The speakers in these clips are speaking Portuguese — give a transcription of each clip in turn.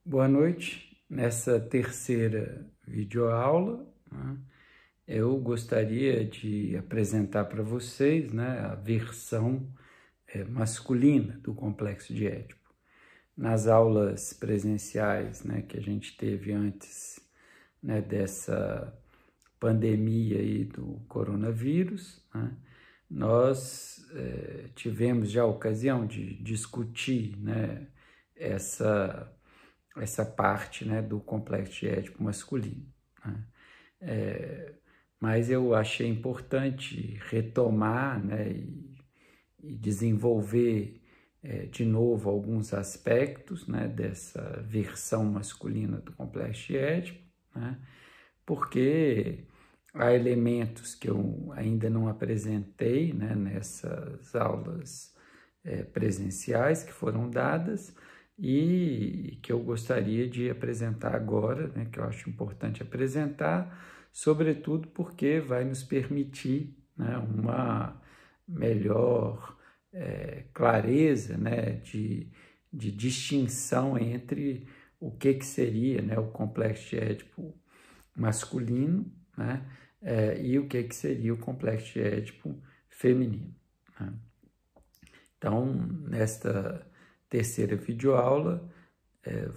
Boa noite. Nessa terceira videoaula, né, eu gostaria de apresentar para vocês, né, a versão masculina do complexo de Édipo. Nas aulas presenciais, né, que a gente teve antes, né, dessa pandemia aí do coronavírus, né, nós tivemos já a ocasião de discutir, né, essa parte, né, do complexo de Édipo masculino, né? Mas eu achei importante retomar, né, e desenvolver de novo alguns aspectos, né, dessa versão masculina do complexo de Édipo, né, porque há elementos que eu ainda não apresentei, né, nessas aulas presenciais que foram dadas, e que eu gostaria de apresentar agora, né, que eu acho importante apresentar, sobretudo porque vai nos permitir, né, uma melhor clareza, né, de distinção entre o que seria, né, o complexo de Édipo masculino, né, e o que seria o complexo de Édipo feminino, né? Então, nesta terceira videoaula,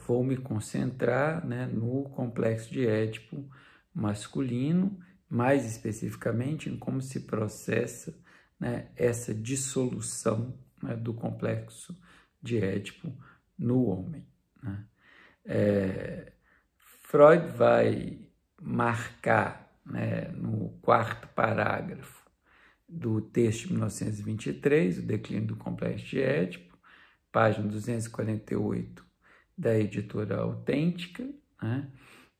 vou me concentrar, né, no complexo de Édipo masculino, mais especificamente em como se processa, né, essa dissolução, né, do complexo de Édipo no homem, né? Freud vai marcar, né, no quarto parágrafo do texto de 1923, O Declínio do Complexo de Édipo, página 248 da editora Autêntica, né?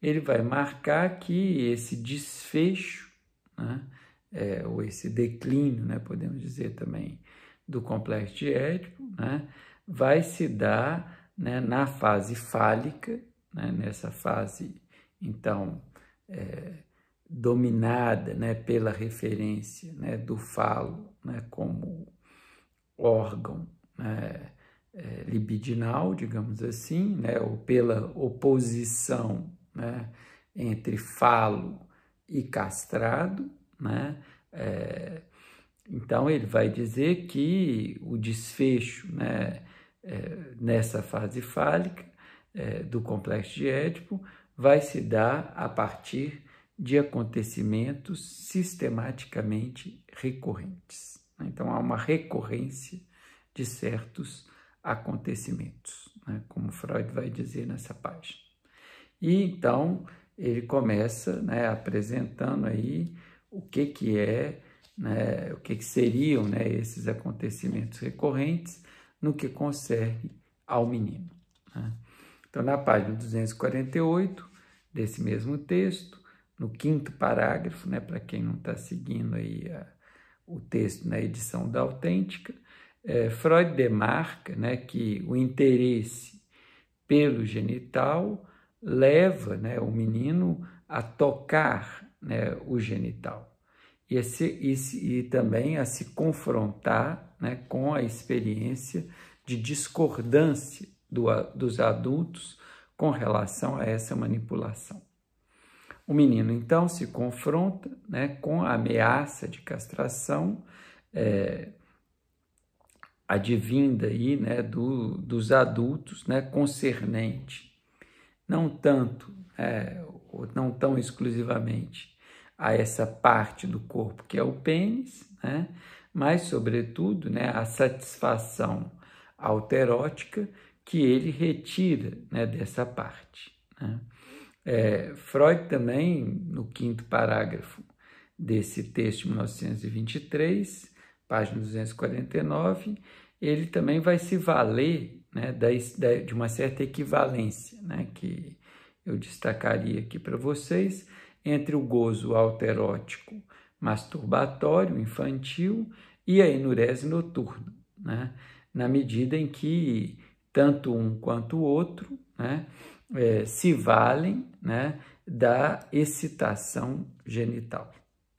Ele vai marcar que esse desfecho, né, ou esse declínio, né, podemos dizer também, do complexo de Édipo, né, vai se dar, né, na fase fálica, né, nessa fase, então, dominada, né, pela referência, né, do falo, né, como órgão, né, libidinal, digamos assim, né, ou pela oposição, né, entre falo e castrado, né? Então ele vai dizer que o desfecho, né, nessa fase fálica do complexo de Édipo vai se dar a partir de acontecimentos sistematicamente recorrentes. Então, há uma recorrência de certos acontecimentos, né, como Freud vai dizer nessa página. E, então, ele começa, né, apresentando aí o que é, né, o que seriam, né, esses acontecimentos recorrentes no que concerne ao menino, né? Então, na página 248 desse mesmo texto, no quinto parágrafo, né, para quem não está seguindo aí o texto na edição da Autêntica, Freud demarca, né, que o interesse pelo genital leva, né, o menino a tocar, né, o genital e também a se confrontar, né, com a experiência de discordância dos adultos com relação a essa manipulação. O menino, então, se confronta, né, com a ameaça de castração advinda aí, né, dos adultos, né, concernente, não tanto, ou não tão exclusivamente, a essa parte do corpo que é o pênis, né, mas, sobretudo, né, a satisfação autoerótica que ele retira, né, dessa parte, né? Freud também, no quinto parágrafo desse texto de 1923, página 249, ele também vai se valer, né, de uma certa equivalência, né, que eu destacaria aqui para vocês, entre o gozo autoerótico masturbatório infantil e a enurese noturna, né, na medida em que tanto um quanto o outro, né, se valem, né, da excitação genital,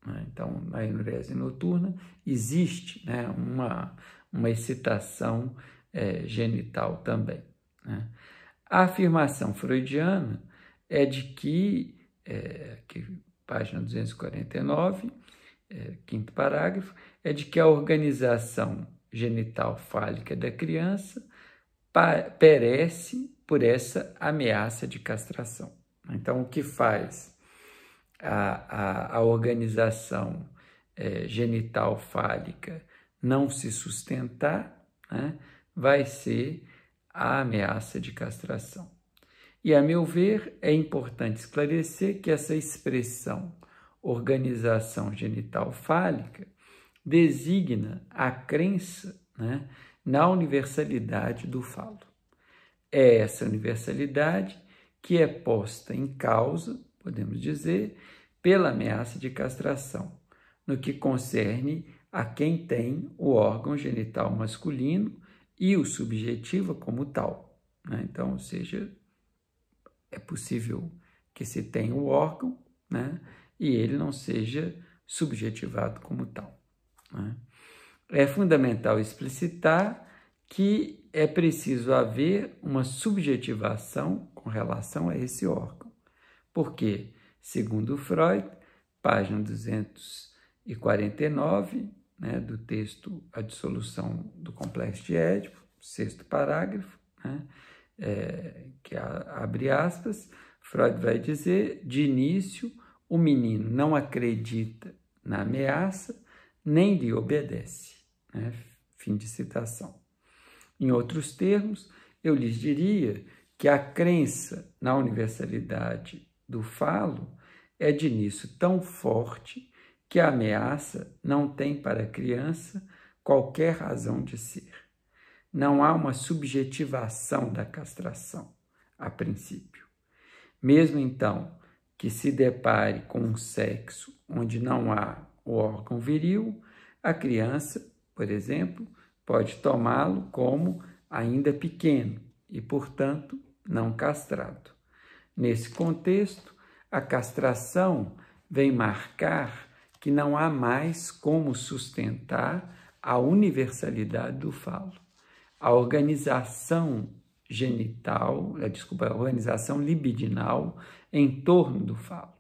né? Então, na enurese noturna existe, né, uma excitação genital também, né? A afirmação freudiana é de que página 249, quinto parágrafo, é de que a organização genital fálica da criança perece por essa ameaça de castração. Então, o que faz a organização genital fálica não se sustentar, né, vai ser a ameaça de castração. E, a meu ver, é importante esclarecer que essa expressão organização genital fálica designa a crença, né, na universalidade do falo. É essa universalidade que é posta em causa, podemos dizer, pela ameaça de castração, no que concerne a quem tem o órgão genital masculino e o subjetiva como tal, né? Então, ou seja, é possível que se tenha o órgão, né, e ele não seja subjetivado como tal, né? É fundamental explicitar que é preciso haver uma subjetivação com relação a esse órgão, porque, segundo Freud, página 249, né, do texto A Dissolução do Complexo de Édipo, sexto parágrafo, né, que abre aspas, Freud vai dizer, de início, o menino não acredita na ameaça, nem lhe obedece, né? Fim de citação. Em outros termos, eu lhes diria que a crença na universalidade do falo é de início tão forte que a ameaça não tem para a criança qualquer razão de ser. Não há uma subjetivação da castração, a princípio. Mesmo então que se depare com um sexo onde não há o órgão viril, a criança, por exemplo, pode tomá-lo como ainda pequeno e, portanto, não castrado. Nesse contexto, a castração vem marcar que não há mais como sustentar a universalidade do falo. A organização genital, a organização libidinal em torno do falo.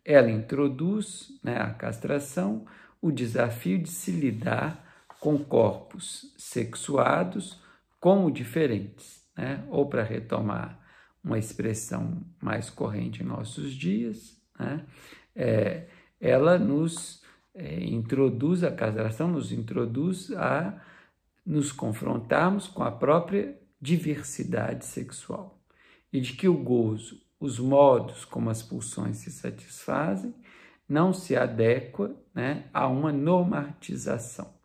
Ela introduz, né, a castração, o desafio de se lidar com corpos sexuados como diferentes, né? Ou, para retomar uma expressão mais corrente em nossos dias, né, ela nos introduz, a castração nos introduz a nos confrontarmos com a própria diversidade sexual e de que o gozo, os modos como as pulsões se satisfazem, não se adequa, né, a uma normatização.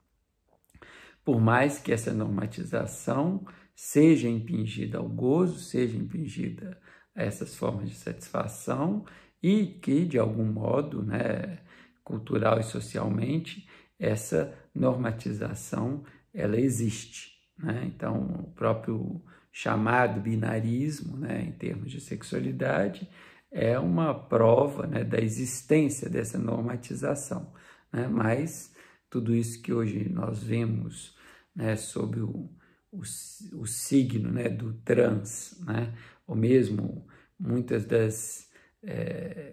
Por mais que essa normatização seja impingida ao gozo, seja impingida a essas formas de satisfação e que, de algum modo, né, cultural e socialmente, essa normatização ela existe, né? Então, o próprio chamado binarismo, né, em termos de sexualidade, é uma prova, né, da existência dessa normatização, né? Mas tudo isso que hoje nós vemos, né, sob o signo, né, do trans, né, ou mesmo muitas das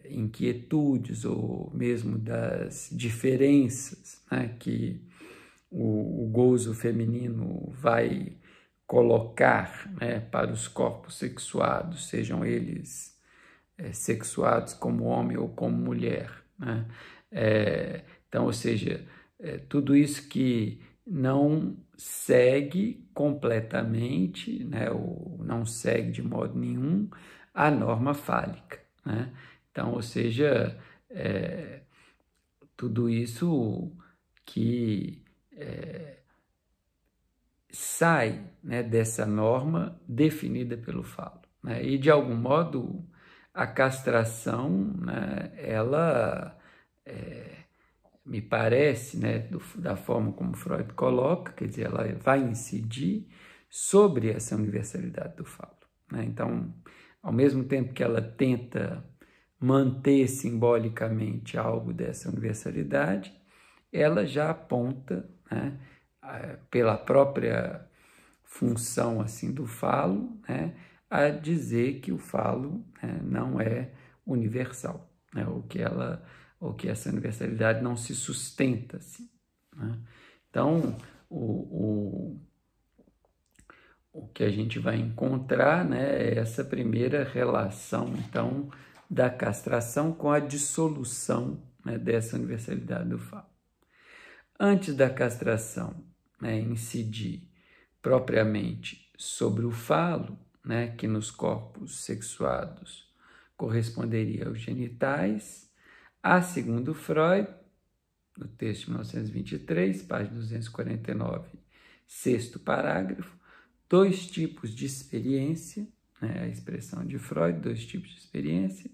inquietudes ou mesmo das diferenças, né, que o gozo feminino vai colocar, né, para os corpos sexuados, sejam eles sexuados como homem ou como mulher, né? Então, ou seja, tudo isso que não segue completamente, né, ou não segue de modo nenhum a norma fálica, né? Então, ou seja, tudo isso que sai, né, dessa norma definida pelo falo, né? E, de algum modo, a castração, né, ela me parece, né, da forma como Freud coloca, quer dizer, ela vai incidir sobre essa universalidade do falo, né? Então, ao mesmo tempo que ela tenta manter simbolicamente algo dessa universalidade, ela já aponta, né, pela própria função assim do falo, né, a dizer que o falo, né, não é universal, né, ou que essa universalidade não se sustenta assim, né? Então, o que a gente vai encontrar, né, é essa primeira relação, então, da castração com a dissolução, né, dessa universalidade do falo. Antes da castração, né, incidir propriamente sobre o falo, né, que nos corpos sexuados corresponderia aos genitais, há, segundo Freud, no texto de 1923, página 249, sexto parágrafo, dois tipos de experiência, né, a expressão de Freud, dois tipos de experiência,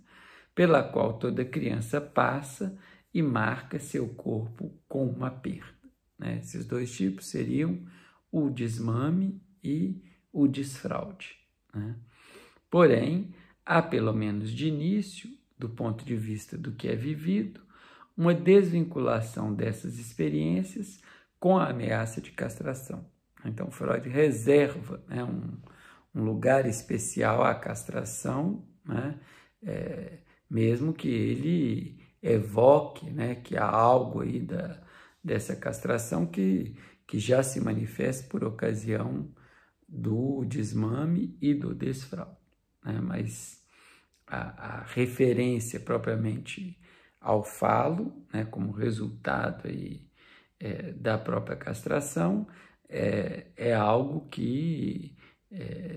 pela qual toda criança passa e marca seu corpo com uma perda, né? Esses dois tipos seriam o desmame e o desfraude, né? Porém, há, pelo menos de início, do ponto de vista do que é vivido, uma desvinculação dessas experiências com a ameaça de castração. Então, Freud reserva, né, um lugar especial à castração, né, mesmo que ele evoque, né, que há algo aí dessa castração que já se manifesta por ocasião do desmame e do desfraude, né? Mas a referência propriamente ao falo, né, como resultado aí, da própria castração, é algo que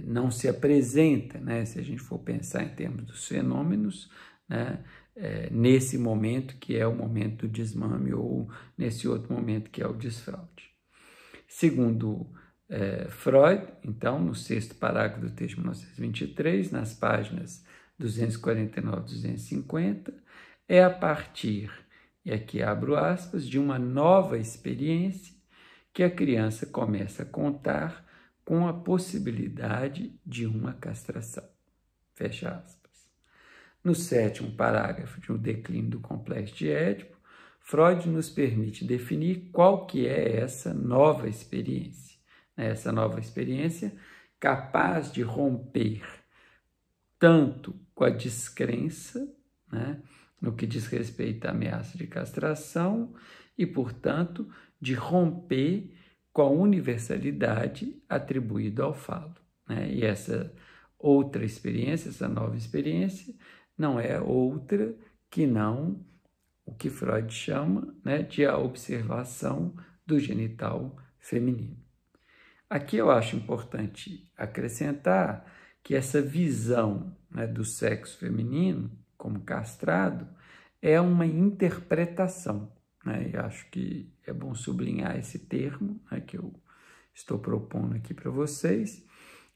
não se apresenta, né, se a gente for pensar em termos dos fenômenos, né, nesse momento que é o momento do desmame ou nesse outro momento que é o desfraude. Segundo Freud, então, no sexto parágrafo do texto de 1923, nas páginas 249 e 250, é a partir, e aqui abro aspas, de uma nova experiência que a criança começa a contar com a possibilidade de uma castração. Fecha aspas. No sétimo parágrafo de O Declínio do Complexo de Édipo, Freud nos permite definir qual que é essa nova experiência. Essa nova experiência capaz de romper tanto com a descrença, né, no que diz respeito à ameaça de castração e, portanto, de romper com a universalidade atribuída ao falo, né? E essa outra experiência, essa nova experiência, não é outra que não o que Freud chama, né, de a observação do genital feminino. Aqui eu acho importante acrescentar que essa visão, né, do sexo feminino como castrado é uma interpretação, né? E acho que é bom sublinhar esse termo, né, que eu estou propondo aqui para vocês,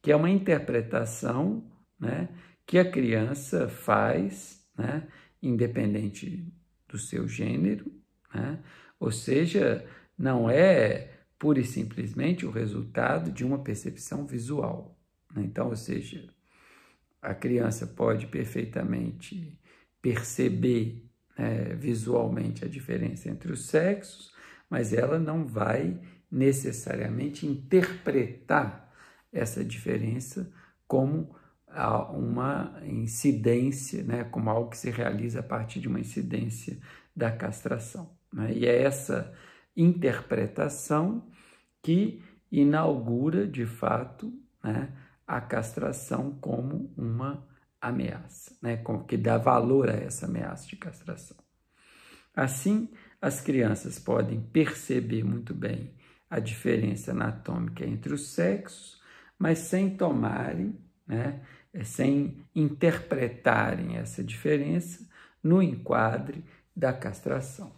que é uma interpretação, né, que a criança faz, né, independente do seu gênero, né? Ou seja, não é pura e simplesmente o resultado de uma percepção visual, né? Então, ou seja, a criança pode perfeitamente perceber, né, visualmente a diferença entre os sexos, mas ela não vai necessariamente interpretar essa diferença como uma incidência, né, como algo que se realiza a partir de uma incidência da castração, né? E é essa interpretação que inaugura, de fato, né, a castração como uma ameaça, né, que dá valor a essa ameaça de castração. Assim, as crianças podem perceber muito bem a diferença anatômica entre os sexos, mas sem tomarem, né, sem interpretarem essa diferença no enquadre da castração.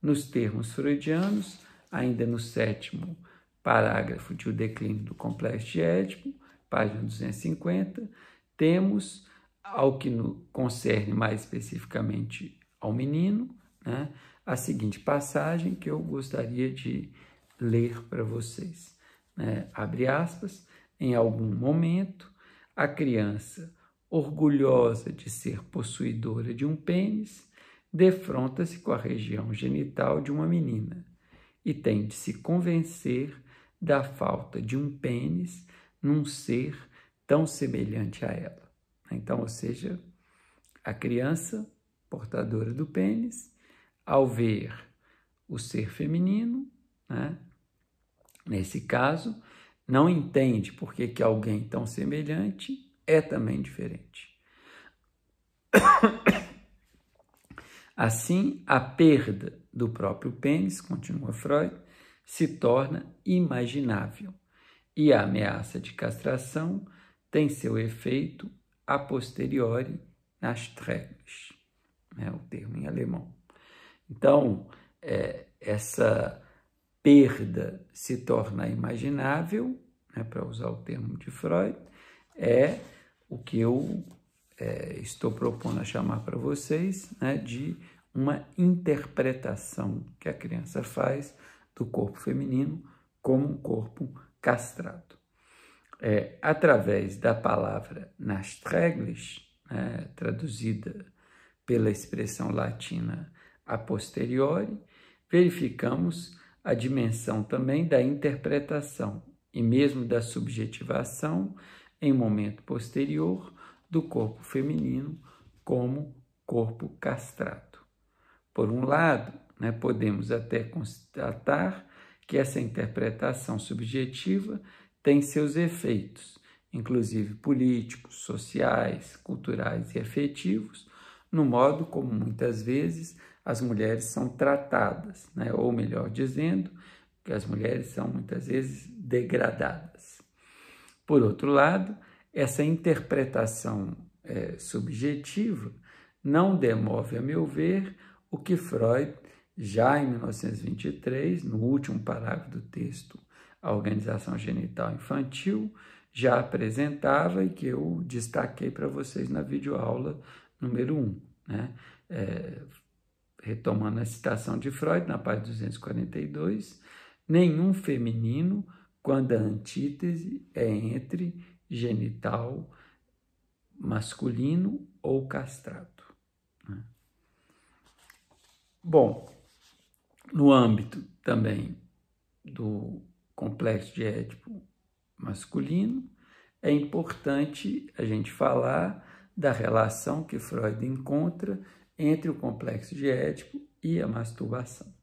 Nos termos freudianos, ainda no sétimo parágrafo de O Declínio do Complexo de Édipo, página 250, temos, ao que concerne mais especificamente ao menino, né, a seguinte passagem que eu gostaria de ler para vocês, né? Abre aspas, em algum momento, a criança, orgulhosa de ser possuidora de um pênis, defronta-se com a região genital de uma menina e tem de se convencer da falta de um pênis num ser tão semelhante a ela. Então, ou seja, a criança portadora do pênis, ao ver o ser feminino, né, nesse caso, não entende por que alguém tão semelhante é também diferente. Assim, a perda do próprio pênis, continua Freud, se torna imaginável e a ameaça de castração tem seu efeito a posteriori nas Träglich, né, o termo em alemão. Então, essa perda se torna imaginável, né, para usar o termo de Freud, é o que eu estou propondo a chamar para vocês, né, de uma interpretação que a criança faz do corpo feminino como um corpo castrado. Através da palavra Nachträglich, né, traduzida pela expressão latina a posteriori, verificamos a dimensão também da interpretação e mesmo da subjetivação em momento posterior do corpo feminino como corpo castrado. Por um lado, né, podemos até constatar que essa interpretação subjetiva tem seus efeitos, inclusive políticos, sociais, culturais e afetivos, no modo como muitas vezes as mulheres são tratadas, né? Ou melhor dizendo, que as mulheres são muitas vezes degradadas. Por outro lado, essa interpretação subjetiva não demove, a meu ver, o que Freud, já em 1923, no último parágrafo do texto A Organização Genital Infantil, já apresentava e que eu destaquei para vocês na videoaula número 1, né? Retomando a citação de Freud, na página 242, nenhum feminino quando a antítese é entre genital masculino ou castrado. Bom, no âmbito também do complexo de Édipo masculino, é importante a gente falar da relação que Freud encontra entre o complexo de Édipo e a masturbação.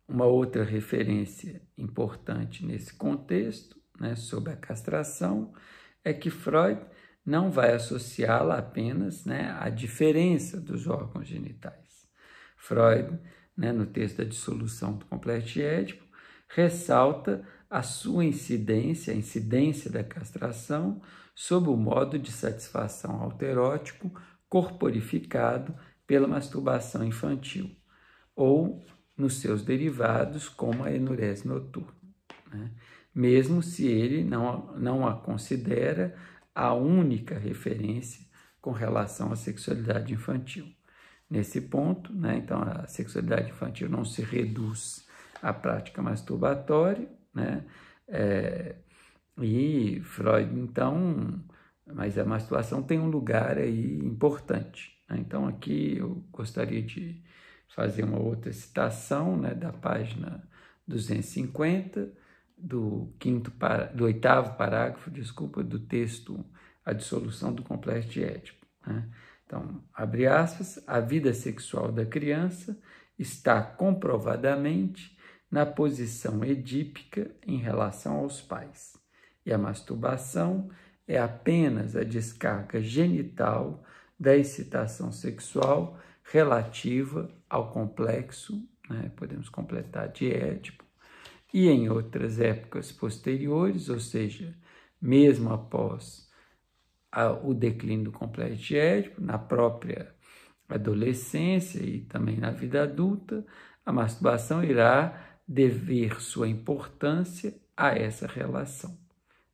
Uma outra referência importante nesse contexto, né, sobre a castração, é que Freud não vai associá-la apenas, né, à diferença dos órgãos genitais. Freud, né, no texto da dissolução do complexo de Édipo, ressalta a sua incidência, a incidência da castração sob o modo de satisfação autoerótico corporificado pela masturbação infantil, ou nos seus derivados, como a enurese noturna, né? Mesmo se ele não a considera a única referência com relação à sexualidade infantil. Nesse ponto, né, então, a sexualidade infantil não se reduz à prática masturbatória, né, e Freud, então, mas a masturbação tem um lugar aí importante, né? Então, aqui eu gostaria de fazer uma outra citação, né, da página 250, do oitavo parágrafo, do texto A Dissolução do Complexo de Édipo, né? Então, abre aspas, a vida sexual da criança está comprovadamente na posição edípica em relação aos pais, e a masturbação é apenas a descarga genital da excitação sexual relativa ao complexo, né, podemos completar, de Édipo, e em outras épocas posteriores, ou seja, mesmo após o declínio do complexo de Édipo, na própria adolescência e também na vida adulta, a masturbação irá dever sua importância a essa relação.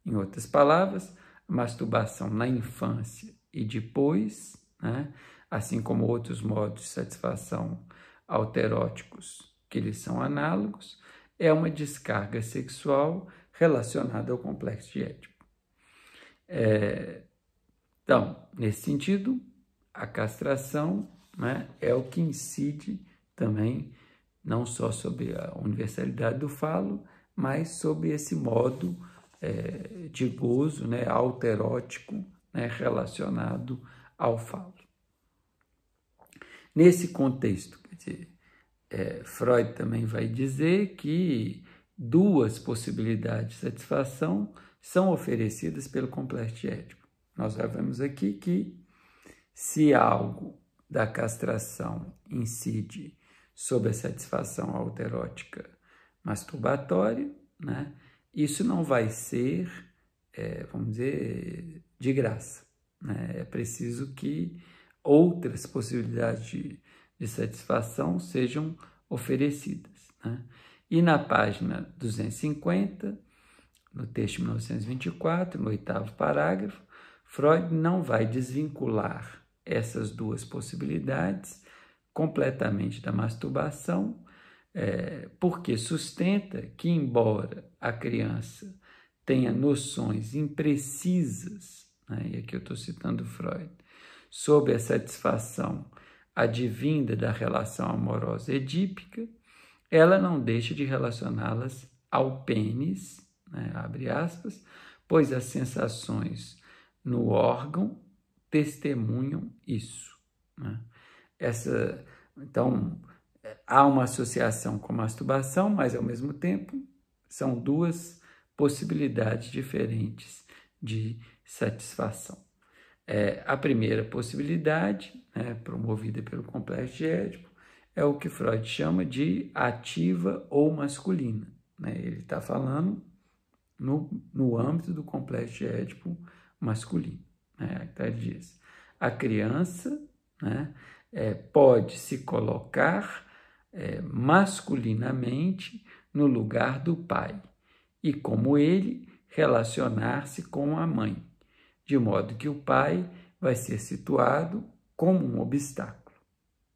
Em outras palavras, a masturbação na infância e depois, né, assim como outros modos de satisfação autoeróticos que lhes são análogos, é uma descarga sexual relacionada ao complexo de Édipo. Então, nesse sentido, a castração, né, é o que incide também, não só sobre a universalidade do falo, mas sobre esse modo de gozo, né, autoerótico, né, relacionado ao falo. Nesse contexto, quer dizer, Freud também vai dizer que duas possibilidades de satisfação são oferecidas pelo complexo de Édipo. Nós já vemos aqui que se algo da castração incide sobre a satisfação autoerótica masturbatória, né, isso não vai ser, vamos dizer, de graça, né? É preciso que outras possibilidades de satisfação sejam oferecidas, né? E na página 250, no texto de 1924, no 8º parágrafo, Freud não vai desvincular essas duas possibilidades completamente da masturbação, porque sustenta que, embora a criança tenha noções imprecisas, né, e aqui eu estou citando Freud, sobre a satisfação advinda da relação amorosa edípica, ela não deixa de relacioná-las ao pênis, né, abre aspas, pois as sensações no órgão testemunham isso, né? Então, há uma associação com a masturbação, mas, ao mesmo tempo, são duas possibilidades diferentes de satisfação. A primeira possibilidade, né, promovida pelo complexo de Édipo, é o que Freud chama de ativa ou masculina, né? Ele está falando no âmbito do complexo de Édipo masculino, né? Então ele diz, a criança, né, pode se colocar masculinamente no lugar do pai e, como ele, relacionar-se com a mãe, de modo que o pai vai ser situado como um obstáculo.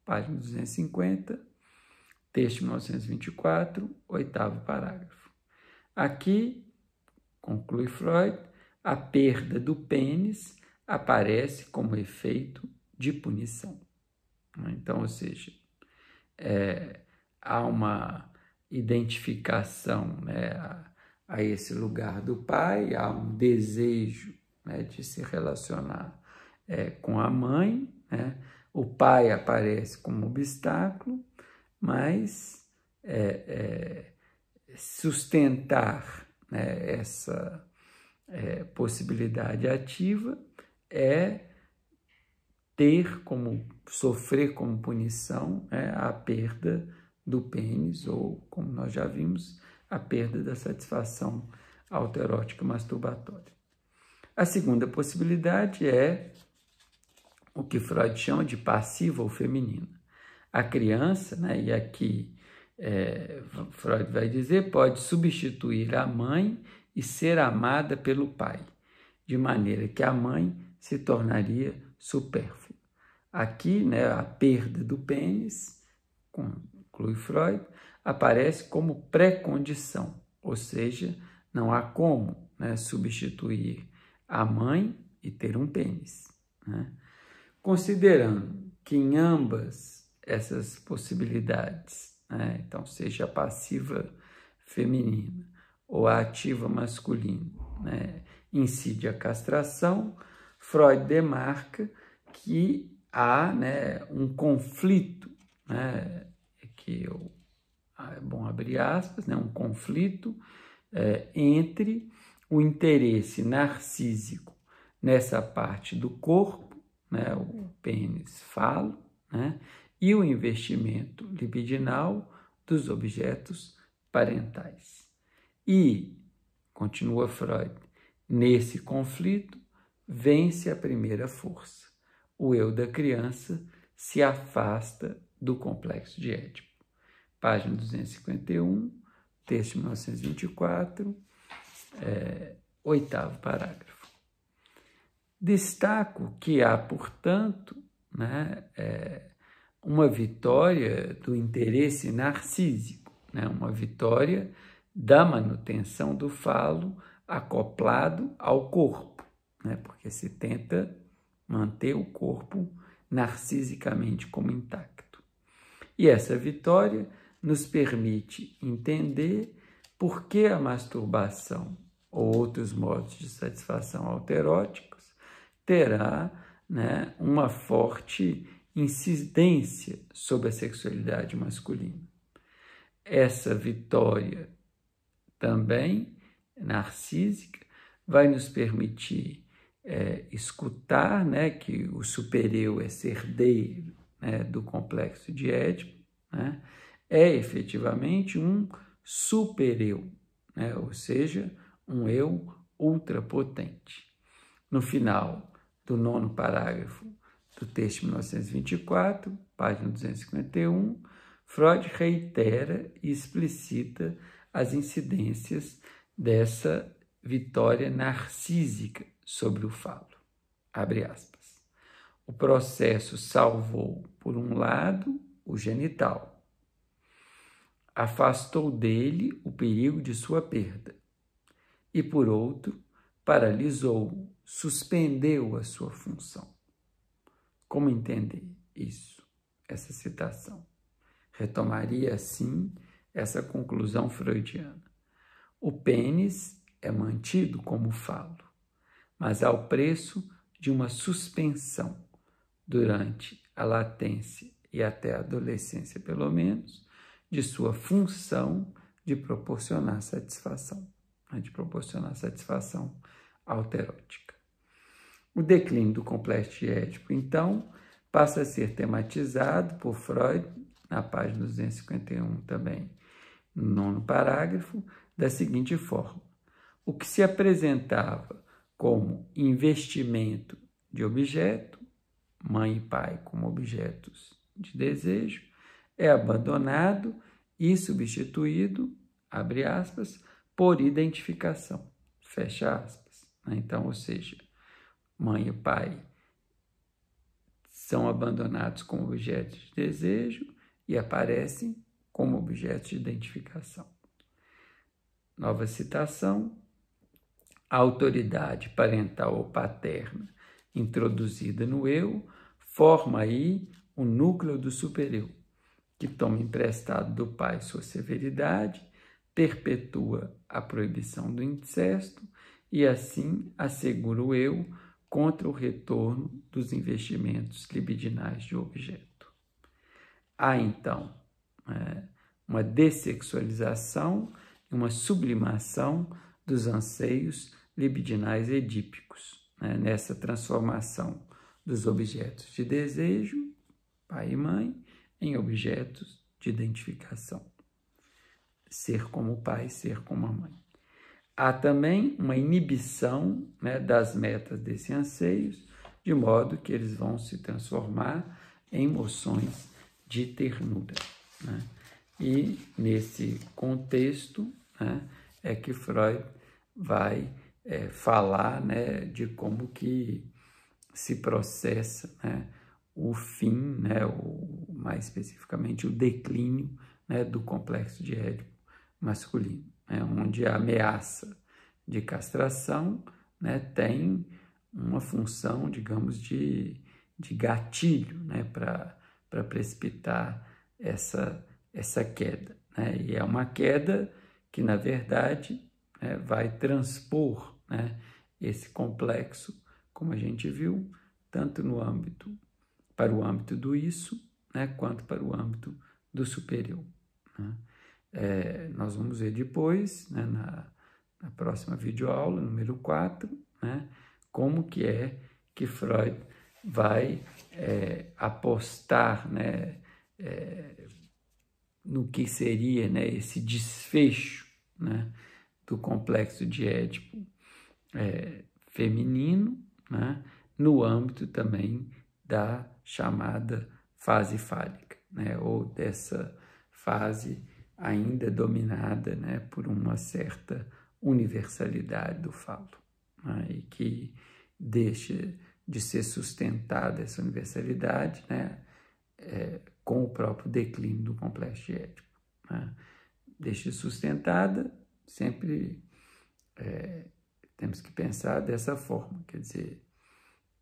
Página 250, texto 1924, 8º parágrafo. Aqui, conclui Freud, a perda do pênis aparece como efeito de punição. Então, ou seja, há uma identificação, né, a esse lugar do pai, há um desejo, né, de se relacionar com a mãe, né? O pai aparece como obstáculo, mas sustentar, né, essa possibilidade ativa sofrer como punição, né, a perda do pênis, ou, como nós já vimos, a perda da satisfação autoerótica masturbatória. A segunda possibilidade é o que Freud chama de passiva ou feminina. A criança, né, e aqui Freud vai dizer, pode substituir a mãe e ser amada pelo pai, de maneira que a mãe se tornaria supérflua. Aqui, né, a perda do pênis, conclui Freud, aparece como pré-condição, ou seja, não há como, né, substituir a mãe e ter um pênis, né? Considerando que em ambas essas possibilidades, né, então seja a passiva feminina ou a ativa masculina, né, incide a castração, Freud demarca que há, né, um conflito, né, que é bom abrir aspas, né, um conflito entre o interesse narcísico nessa parte do corpo, né, o pênis falo, né, e o investimento libidinal dos objetos parentais. E, continua Freud, nesse conflito vence a primeira força. O eu da criança se afasta do complexo de Édipo. Página 251, texto de 1924, 8º parágrafo. Destaco que há, portanto, né, uma vitória do interesse narcísico, né, uma vitória da manutenção do falo acoplado ao corpo, né, porque se tenta manter o corpo narcisicamente como intacto. E essa vitória nos permite entender por que a masturbação ou outros modos de satisfação autoeróticos, terá, né, uma forte incidência sobre a sexualidade masculina. Essa vitória também narcísica vai nos permitir escutar, né, que o supereu é herdeiro, né, do complexo de Édipo, né, é efetivamente um supereu, né, ou seja, um eu ultrapotente. No final do 9º parágrafo do texto de 1924, página 251, Freud reitera e explicita as incidências dessa vitória narcísica sobre o falo. Abre aspas. O processo salvou, por um lado, o genital. Afastou dele o perigo de sua perda. E, por outro, paralisou, suspendeu a sua função. Como entender isso, essa citação? Retomaria, assim, essa conclusão freudiana. O pênis é mantido como falo, mas ao preço de uma suspensão durante a latência e até a adolescência, pelo menos, de sua função de proporcionar satisfação, autoerótica. O declínio do complexo de Édipo, então, passa a ser tematizado por Freud, na página 251 também, no 9º parágrafo, da seguinte forma: o que se apresentava como investimento de objeto, mãe e pai como objetos de desejo, é abandonado e substituído, abre aspas, por identificação, fecha aspas. Então, ou seja, mãe e pai são abandonados como objetos de desejo e aparecem como objetos de identificação. Nova citação: a autoridade parental ou paterna introduzida no eu forma aí o núcleo do supereu, que toma emprestado do pai sua severidade, perpetua a proibição do incesto e assim assegura o eu contra o retorno dos investimentos libidinais de objeto. Há, então, uma dessexualização, uma sublimação dos anseios libidinais edípicos, né? Nessa transformação dos objetos de desejo, pai e mãe, em objetos de identificação. Ser como pai, ser como a mãe. Há também uma inibição, né, das metas desses anseios, de modo que eles vão se transformar em emoções de ternura, né? E nesse contexto, né, é que Freud vai falar, né, de como que se processa, né, o fim, né, mais especificamente o declínio, né, do complexo de Édipo masculino, né, onde a ameaça de castração, né, tem uma função, digamos, de gatilho, né, para precipitar essa queda, né? E é uma queda que, na verdade, vai transpor, né, esse complexo, como a gente viu, tanto para o âmbito do isso, né, quanto para o âmbito do supereu, né? Nós vamos ver depois, né, na próxima videoaula, número 4, né, como que é que Freud vai apostar, né, no que seria, né, esse desfecho, né, do complexo de Édipo feminino, né, no âmbito também da chamada fase fálica, né, ou dessa fase ainda dominada, né, por uma certa universalidade do falo, né, e que deixa de ser sustentada essa universalidade, né, com o próprio declínio do complexo de Édipo, né? Deixa sustentada, sempre temos que pensar dessa forma, quer dizer,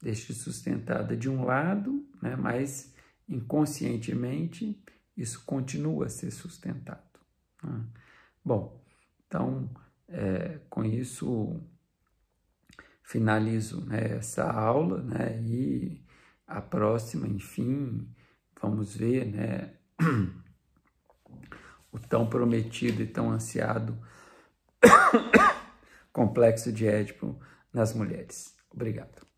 deixa sustentada de um lado, né, mas inconscientemente isso continua a ser sustentado, né? Bom, então Com isso, finalizo, né, essa aula, né, e a próxima, enfim, vamos ver, né, o tão prometido e tão ansiado complexo de Édipo nas mulheres. Obrigado.